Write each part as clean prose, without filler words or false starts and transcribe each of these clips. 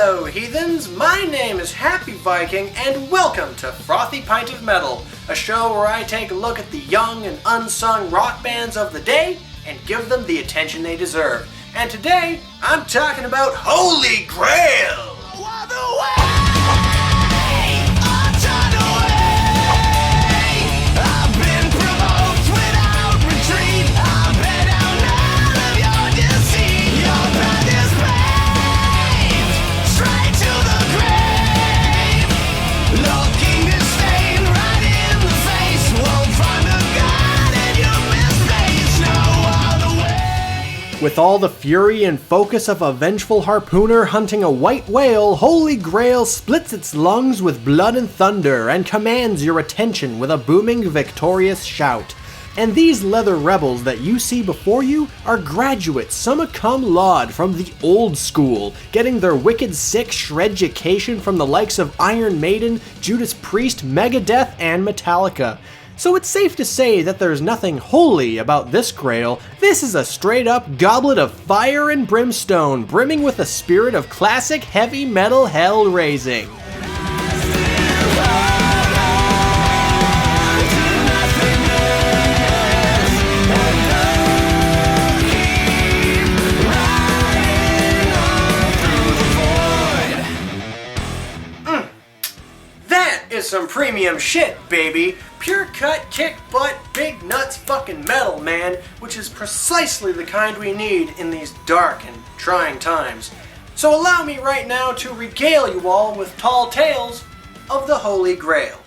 Hello heathens, my name is Happy Viking and welcome to Frothy Pint of Metal, a show where I take a look at the young and unsung rock bands of the day and give them the attention they deserve. And today, I'm talking about Holy Grail! With all the fury and focus of a vengeful harpooner hunting a white whale, Holy Grail splits its lungs with blood and thunder and commands your attention with a booming victorious shout. And these leather rebels that you see before you are graduates summa cum laude from the old school, getting their wicked sick shred-education from the likes of Iron Maiden, Judas Priest, Megadeth, and Metallica. So it's safe to say that there's nothing holy about this Grail. This is a straight-up goblet of fire and brimstone, brimming with the spirit of classic heavy metal hell-raising. That is some premium shit, baby! Pure cut, kick butt, big nuts fucking metal, man, which is precisely the kind we need in these dark and trying times. So allow me right now to regale you all with tall tales of the Holy Grail.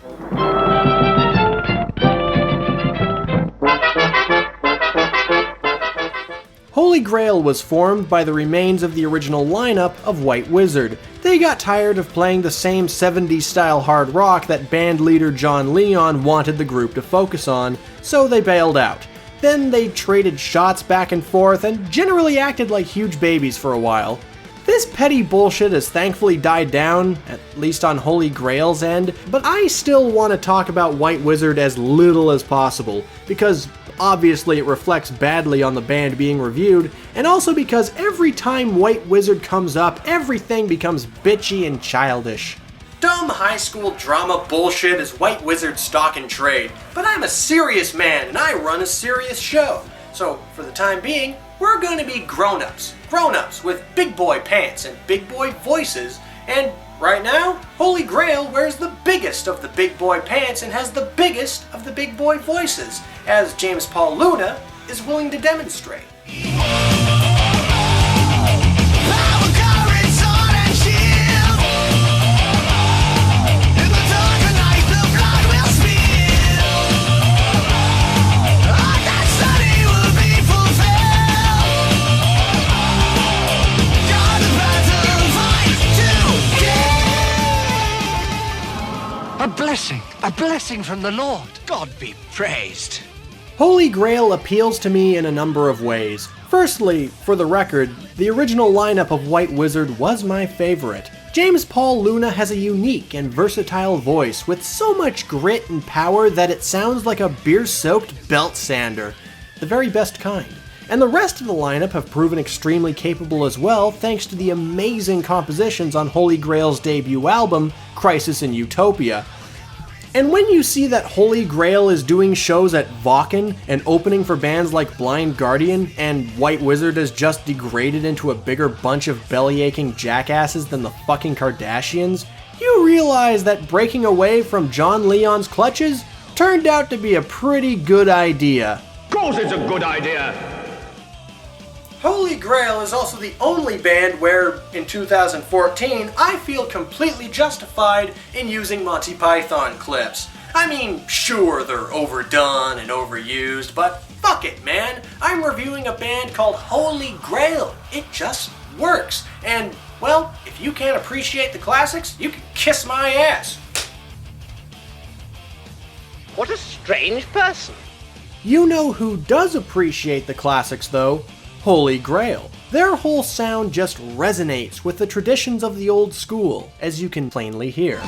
Holy Grail was formed by the remains of the original lineup of White Wizard. They got tired of playing the same 70s style hard rock that band leader John Leon wanted the group to focus on, so they bailed out. Then they traded shots back and forth and generally acted like huge babies for a while. This petty bullshit has thankfully died down, at least on Holy Grail's end, but I still want to talk about White Wizard as little as possible, because obviously it reflects badly on the band being reviewed, and also because every time White Wizard comes up, everything becomes bitchy and childish. Dumb high school drama bullshit is White Wizard's stock and trade, but I'm a serious man and I run a serious show. So for the time being, we're going to be grown-ups with big boy pants and big boy voices, and right now, Holy Grail wears the biggest of the big boy pants and has the biggest of the big boy voices, as James Paul Luna is willing to demonstrate. A blessing from the Lord. God be praised. Holy Grail appeals to me in a number of ways. Firstly, for the record, the original lineup of White Wizard was my favorite. James Paul Luna has a unique and versatile voice with so much grit and power that it sounds like a beer-soaked belt sander. The very best kind. And the rest of the lineup have proven extremely capable as well, thanks to the amazing compositions on Holy Grail's debut album, Crisis in Utopia. And when you see that Holy Grail is doing shows at Viking and opening for bands like Blind Guardian, and White Wizard has just degraded into a bigger bunch of belly-aching jackasses than the fucking Kardashians, you realize that breaking away from John Leon's clutches turned out to be a pretty good idea. Of course it's a good idea! Holy Grail is also the only band where, in 2014, I feel completely justified in using Monty Python clips. I mean, sure, they're overdone and overused, but fuck it, man. I'm reviewing a band called Holy Grail. It just works. And, well, if you can't appreciate the classics, you can kiss my ass. What a strange person. You know who does appreciate the classics, though? Holy Grail. Their whole sound just resonates with the traditions of the old school, as you can plainly hear.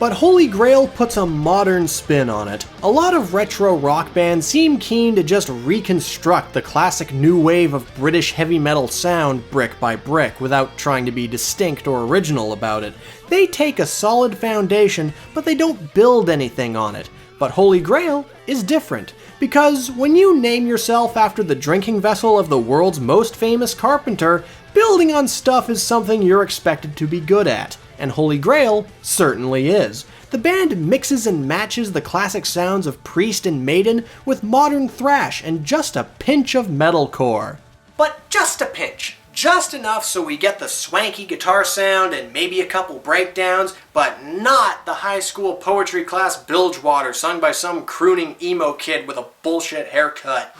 But Holy Grail puts a modern spin on it. A lot of retro rock bands seem keen to just reconstruct the classic new wave of British heavy metal sound brick by brick without trying to be distinct or original about it. They take a solid foundation, but they don't build anything on it. But Holy Grail is different, because when you name yourself after the drinking vessel of the world's most famous carpenter, building on stuff is something you're expected to be good at. And Holy Grail certainly is. The band mixes and matches the classic sounds of Priest and Maiden with modern thrash and just a pinch of metalcore. But just a pinch. Just enough so we get the swanky guitar sound and maybe a couple breakdowns, but not the high school poetry class Bilgewater sung by some crooning emo kid with a bullshit haircut.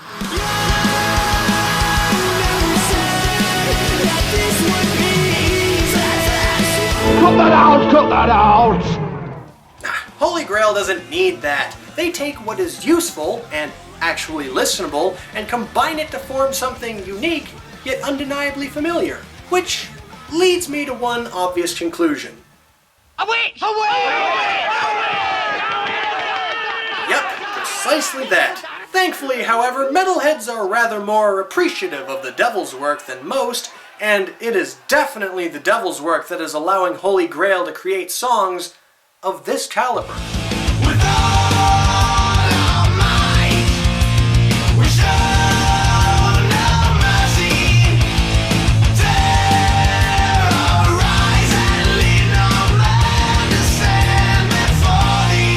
Cut that out! Cut that out! Holy Grail doesn't need that. They take what is useful and actually listenable and combine it to form something unique yet undeniably familiar. Which leads me to one obvious conclusion. Away! Yep, precisely that. Thankfully, however, metalheads are rather more appreciative of the devil's work than most, and it is definitely the devil's work that is allowing Holy Grail to create songs of this caliber. With all our might, we show no mercy. Terrorize and leave no man to stand before thee.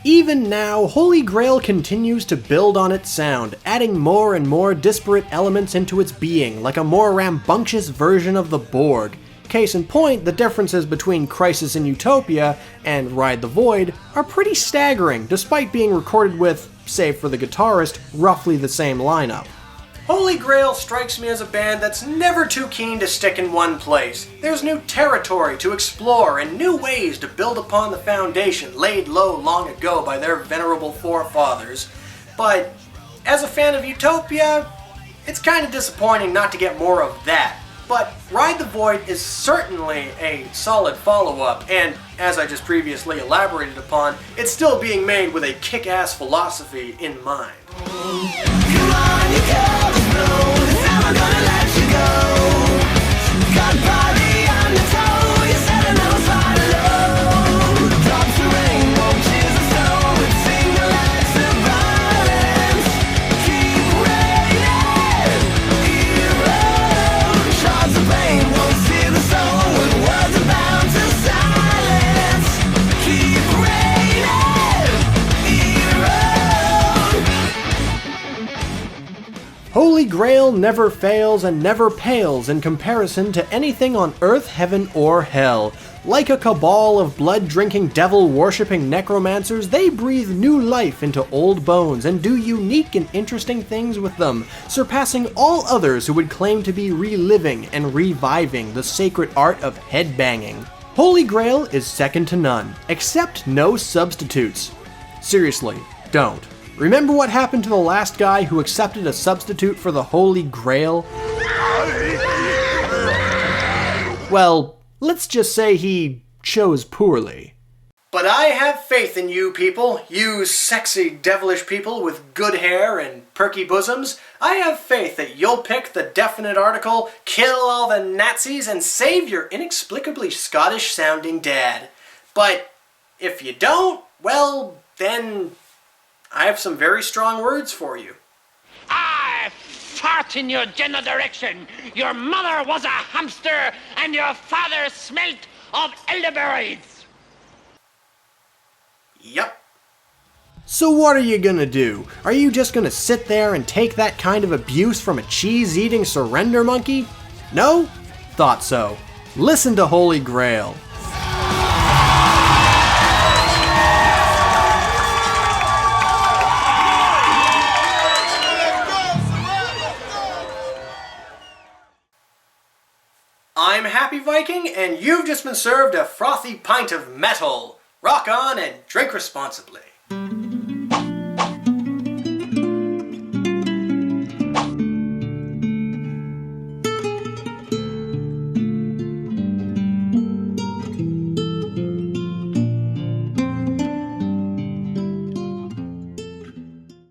Even now, Holy Grail continues to build on its sound, adding more and more disparate elements into its being, like a more rambunctious version of the Borg. Case in point, the differences between Crisis in Utopia and Ride the Void are pretty staggering, despite being recorded with, save for the guitarist, roughly the same lineup. Holy Grail strikes me as a band that's never too keen to stick in one place. There's new territory to explore and new ways to build upon the foundation laid low long ago by their venerable forefathers. But as a fan of Utopia, it's kind of disappointing not to get more of that. But Ride the Void is certainly a solid follow-up, and as I just previously elaborated upon, it's still being made with a kick-ass philosophy in mind. Come on, you girl, no, never gonna let you go. Got body on the toe, you said I never fight alone. Drops the rain, won't chase the snow, with single acts of violence. Keep raining, hero. Shards of pain won't see the soul, with words are bound to silence. Keep raining, hero. Holy Grail never fails and never pales in comparison to anything on earth, heaven, or hell. Like a cabal of blood-drinking, devil-worshipping necromancers, they breathe new life into old bones and do unique and interesting things with them, surpassing all others who would claim to be reliving and reviving the sacred art of headbanging. Holy Grail is second to none. Accept no substitutes. Seriously, don't. Remember what happened to the last guy who accepted a substitute for the Holy Grail? Well, let's just say he chose poorly. But I have faith in you people, you sexy devilish people with good hair and perky bosoms. I have faith that you'll pick the definite article, kill all the Nazis, and save your inexplicably Scottish-sounding dad. But if you don't, well, then I have some very strong words for you. I fart in your general direction. Your mother was a hamster, and your father smelt of elderberries. Yep. So what are you gonna do? Are you just gonna sit there and take that kind of abuse from a cheese-eating surrender monkey? No? Thought so. Listen to Holy Grail. I'm Happy Viking, and you've just been served a frothy pint of metal. Rock on and drink responsibly.